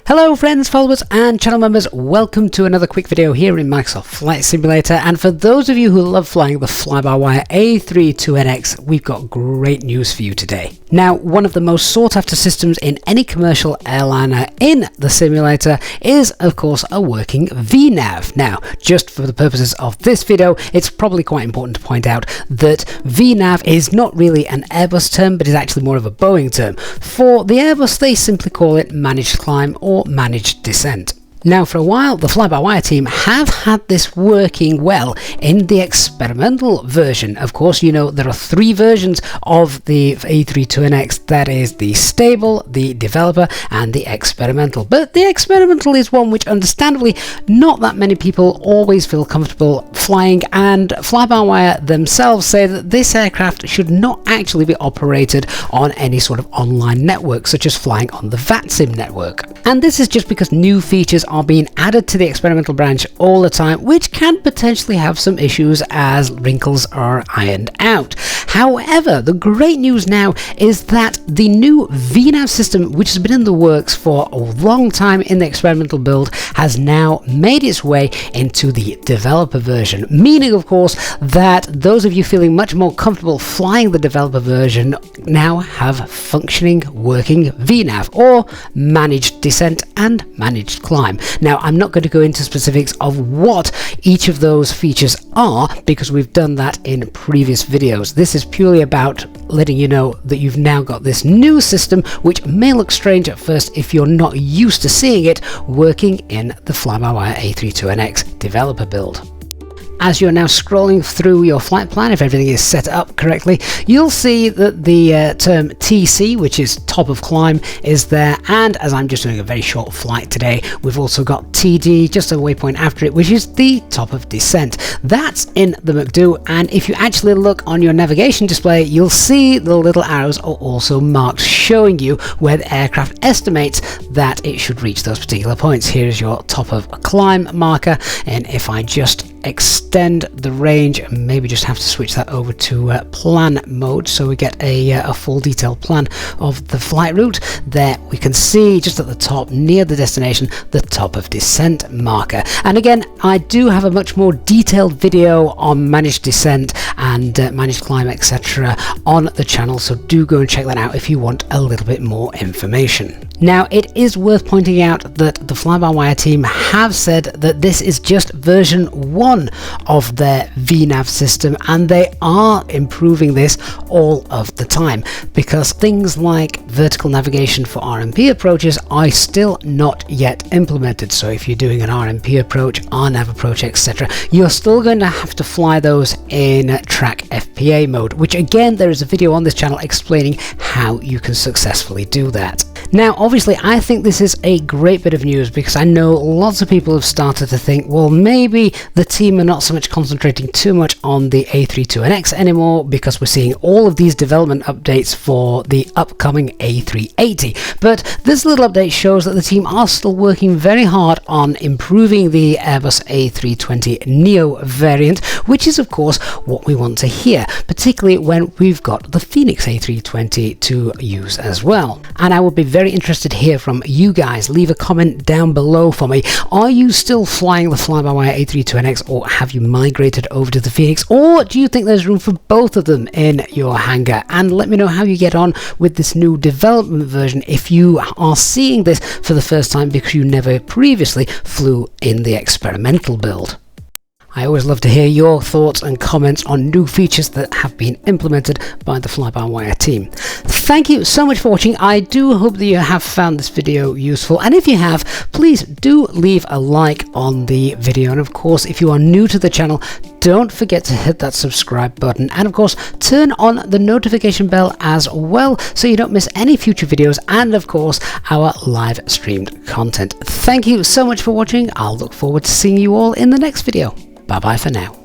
Hello friends, followers and channel members, welcome to another quick video here in Microsoft Flight Simulator. And for those of you who love flying the FlyByWire A32NX, we've got great news for you today. Now, one of the most sought after systems in any commercial airliner in the simulator is of course a working VNAV. Now, just for the purposes of this video, it's probably quite important to point out that VNAV is not really an Airbus term, but is actually more of a Boeing term. For the Airbus, they simply call it managed climb or managed descent. Now, for a while, the FlyByWire team have had this working well in the experimental version. Of course, you know, there are three versions of the A32NX. That is the stable, the developer, and the experimental. But the experimental is one which, understandably, not that many people always feel comfortable flying, and FlyByWire themselves say that this aircraft should not actually be operated on any sort of online network, such as flying on the VATSIM network. And this is just because new features are being added to the experimental branch all the time, which can potentially have some issues as wrinkles are ironed out. However, the great news now is that the new VNAV system, which has been in the works for a long time in the experimental build, has now made its way into the developer version, meaning of course that those of you feeling much more comfortable flying the developer version now have functioning working VNAV, or managed descent and managed climb. Now, I'm not going to go into specifics of what each of those features are because we've done that in previous videos. This is purely about letting you know that you've now got this new system, which may look strange at first if you're not used to seeing it working in the FlyByWire A32NX developer build. As you're now scrolling through your flight plan, if everything is set up correctly, you'll see that the term TC, which is top of climb, is there. And as I'm just doing a very short flight today, we've also got TD, just a waypoint after it, which is the top of descent. That's in the McDo. And if you actually look on your navigation display, you'll see the little arrows are also marked, showing you where the aircraft estimates that it should reach those particular points. Here is your top of climb marker. And if I just extend the range, and maybe just have to switch that over to plan mode so we get a full detailed plan of the flight route. There we can see just at the top near the destination the top of descent marker. And again, I do have a much more detailed video on managed descent and managed climb, etc. on the channel, so do go and check that out if you want a little bit more information. Now, it is worth pointing out that the FlyByWire team have said that this is just version 1 of their VNAV system, and they are improving this all of the time because things like vertical navigation for RMP approaches are still not yet implemented. So if you're doing an RMP approach, RNAV approach, etc., you're still going to have to fly those in track FPA mode, which again, there is a video on this channel explaining how you can successfully do that. Now, obviously, I think this is a great bit of news because I know lots of people have started to think, well, maybe the team are not so much concentrating too much on the A32NX anymore because we're seeing all of these development updates for the upcoming A380. But this little update shows that the team are still working very hard on improving the Airbus A320 Neo variant, which is, of course, what we want to hear, particularly when we've got the Phoenix A320 to use as well. And I would be very interested to hear from you guys. Leave a comment down below for me. Are you still flying the FlyByWire A32NX, or have you migrated over to the Phoenix, or do you think there's room for both of them in your hangar? And let me know how you get on with this new development version if you are seeing this for the first time because you never previously flew in the experimental build. I always love to hear your thoughts and comments on new features that have been implemented by the FlyByWire team. Thank you so much for watching. I do hope that you have found this video useful, and if you have, please do leave a like on the video. And of course, if you are new to the channel, don't forget to hit that subscribe button, and of course turn on the notification bell as well so you don't miss any future videos and of course our live streamed content. Thank you so much for watching. I'll look forward to seeing you all in the next video. Bye bye for now.